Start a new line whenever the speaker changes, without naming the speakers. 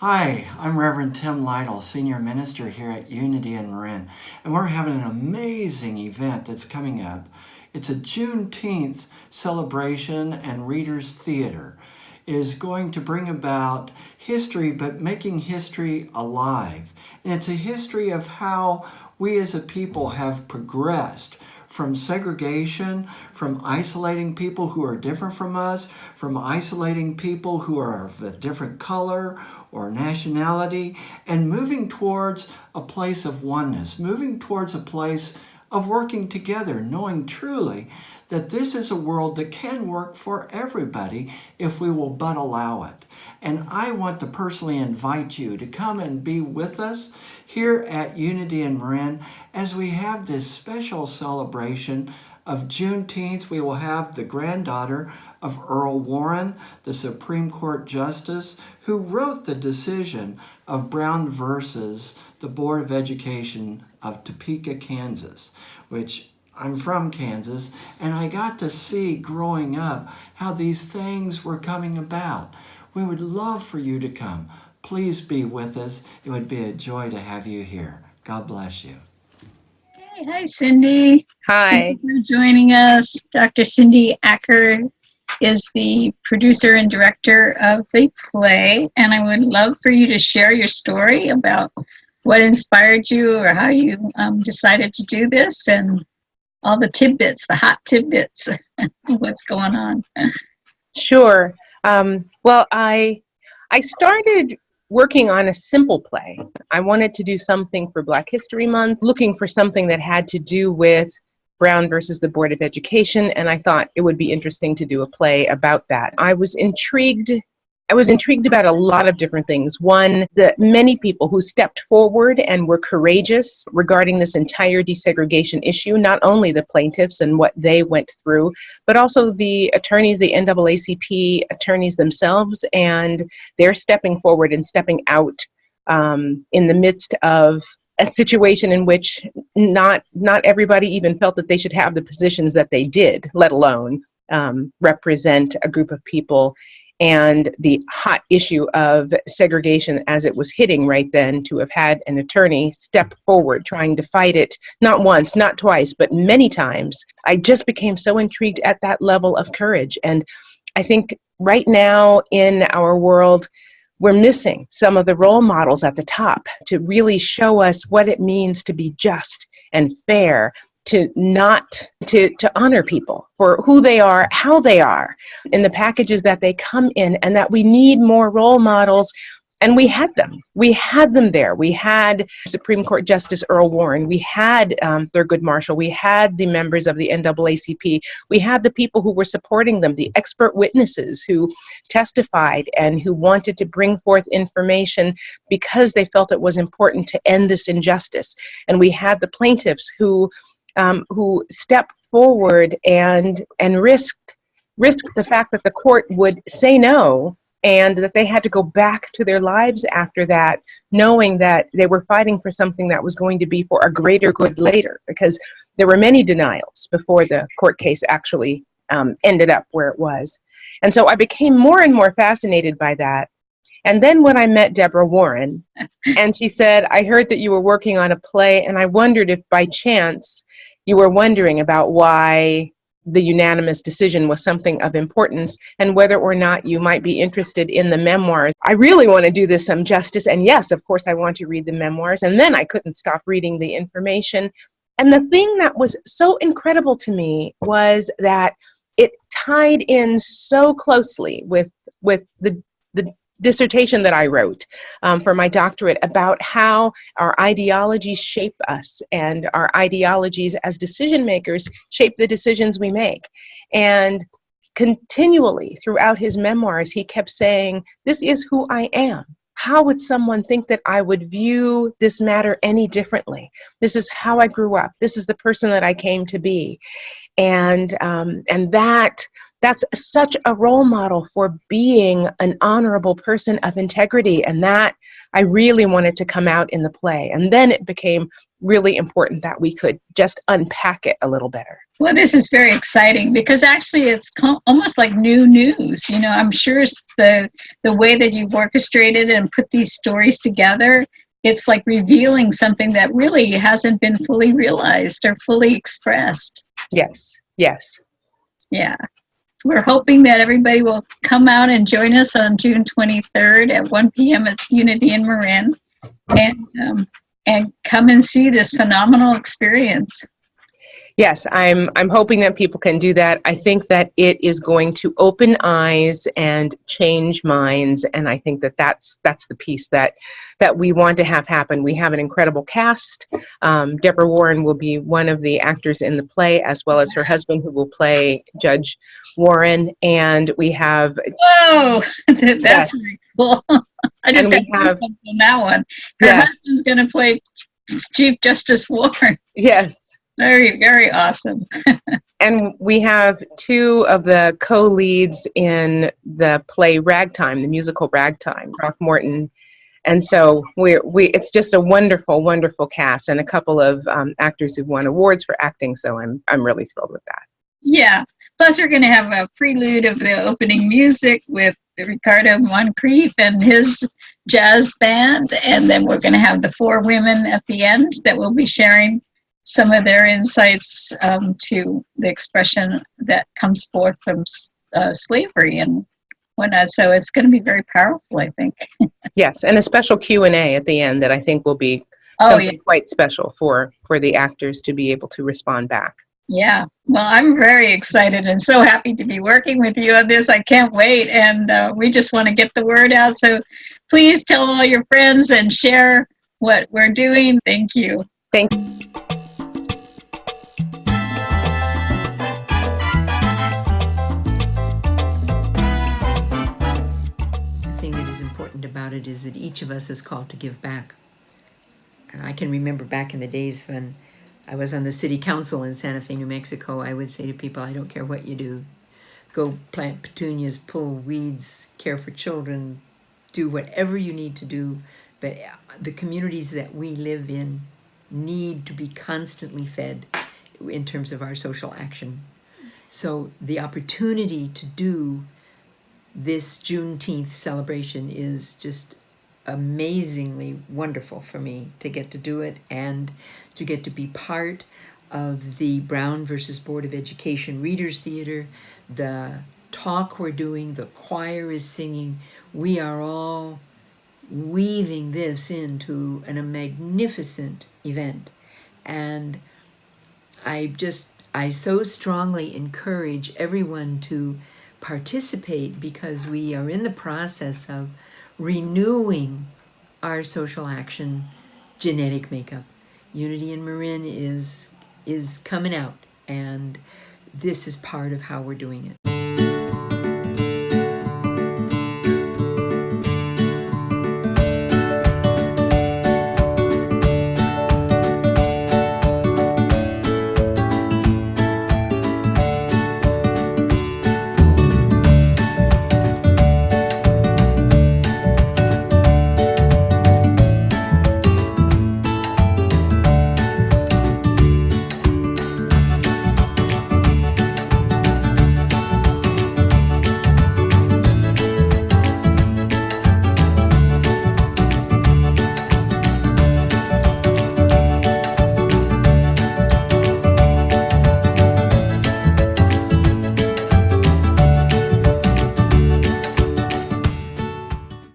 Hi, I'm Reverend Tim Lytle, Senior Minister here at Unity in Marin, and we're having an amazing event that's coming up. It's a Juneteenth celebration and readers' theater. It is going to bring about history, but making history alive. And it's a history of how we as a people have progressed from segregation, from isolating people who are different from us, from isolating people who are of a different color or nationality, and moving towards a place of oneness, moving towards a place of working together, knowing truly that this is a world that can work for everybody if we will but allow it. And I want to personally invite you to come and be with us here at Unity in Marin as we have this special celebration of Juneteenth. We will have the granddaughter of Earl Warren, the Supreme Court Justice, who wrote the decision of Brown versus the Board of Education of Topeka, Kansas, which I'm from Kansas, and I got to see growing up how these things were coming about. We would love for you to come. Please be with us. It would be a joy to have you here. God bless you.
Hey, hi, Cindy.
Hi.
Thank you for joining us. Dr. Cindy Acker is the producer and director of the play, and I would love for you to share your story about what inspired you or how you decided to do this and all the tidbits, the hot tidbits, what's going on.
Sure. Well, I started working on a simple play. I wanted to do something for Black History Month, looking for something that had to do with Brown versus the Board of Education, and I thought it would be interesting to do a play about that. I was intrigued about a lot of different things. One, the many people who stepped forward and were courageous regarding this entire desegregation issue, not only the plaintiffs and what they went through, but also the attorneys, the NAACP attorneys themselves, and they're stepping forward and stepping out in the midst of a situation in which not everybody even felt that they should have the positions that they did, let alone represent a group of people. And the hot issue of segregation as it was hitting right then, to have had an attorney step forward trying to fight it, not once, not twice, but many times. I just became so intrigued at that level of courage. And I think right now in our world, we're missing some of the role models at the top to really show us what it means to be just and fair, to honor people for who they are, how they are, in the packages that they come in, and that we need more role models. And we had them. We had them there. We had Supreme Court Justice Earl Warren. We had Thurgood Marshall. We had the members of the NAACP. We had the people who were supporting them, the expert witnesses who testified and who wanted to bring forth information because they felt it was important to end this injustice. And we had the plaintiffs who stepped forward and risked the fact that the court would say no, and that they had to go back to their lives after that, knowing that they were fighting for something that was going to be for a greater good later, because there were many denials before the court case actually ended up where it was. And so I became more and more fascinated by that. And then when I met Deborah Warren, and she said, I heard that you were working on a play, and I wondered if by chance you were wondering about why the unanimous decision was something of importance, and whether or not you might be interested in the memoirs. I really want to do this some justice, and yes, of course, I want to read the memoirs. And then I couldn't stop reading the information. And the thing that was so incredible to me was that it tied in so closely with the dissertation that I wrote for my doctorate about how our ideologies shape us, and our ideologies as decision makers shape the decisions we make. And continually throughout his memoirs, he kept saying, this is who I am. How would someone think that I would view this matter any differently? This is how I grew up. This is the person that I came to be. And that that's such a role model for being an honorable person of integrity. And that I really wanted to come out in the play. And then it became really important that we could just unpack it a little better.
Well, this is very exciting because actually it's almost like new news. You know, I'm sure the way that you've orchestrated and put these stories together, it's like revealing something that really hasn't been fully realized or fully expressed.
Yes, yes.
Yeah. We're hoping that everybody will come out and join us on June 23rd at 1 p.m. at Unity in Marin and come and see this phenomenal experience.
Yes, I'm hoping that people can do that. I think that it is going to open eyes and change minds, and I think that that's the piece that we want to have happen. We have an incredible cast. Deborah Warren will be one of the actors in the play, as well as her husband, who will play Judge Warren, and we have...
Whoa! That's
yes.
really cool. I just got goosebumps on that one. Her
yes.
husband's going to play Chief Justice Warren.
Yes.
Very, very awesome.
And we have two of the co-leads in the play Ragtime, the musical Ragtime, Throckmorton. And so it's just a wonderful, wonderful cast, and a couple of actors who've won awards for acting. So I'm really thrilled with that.
Yeah. Plus, we're going to have a prelude of the opening music with Ricardo Moncrief and his jazz band. And then we're going to have the four women at the end that will be sharing some of their insights to the expression that comes forth from slavery and whatnot. So it's going to be very powerful, I think.
Yes, and a special Q&A at the end that I think will be something quite special for the actors to be able to respond back.
Yeah, well, I'm very excited and so happy to be working with you on this. I can't wait, and we just want to get the word out. So please tell all your friends and share what we're doing. Thank you.
Thank you.
About it is that each of us is called to give back. And I can remember back in the days when I was on the city council in Santa Fe, New Mexico, I would say to people, I don't care what you do. Go plant petunias, pull weeds, care for children, do whatever you need to do. But the communities that we live in need to be constantly fed in terms of our social action. So the opportunity to do this Juneteenth celebration is just amazingly wonderful for me to get to do it and to get to be part of the Brown versus Board of Education Readers Theater, the talk we're doing, the choir is singing. We are all weaving this into a magnificent event. And I so strongly encourage everyone to participate because we are in the process of renewing our social action genetic makeup. Unity in Marin is coming out, and this is part of how we're doing it.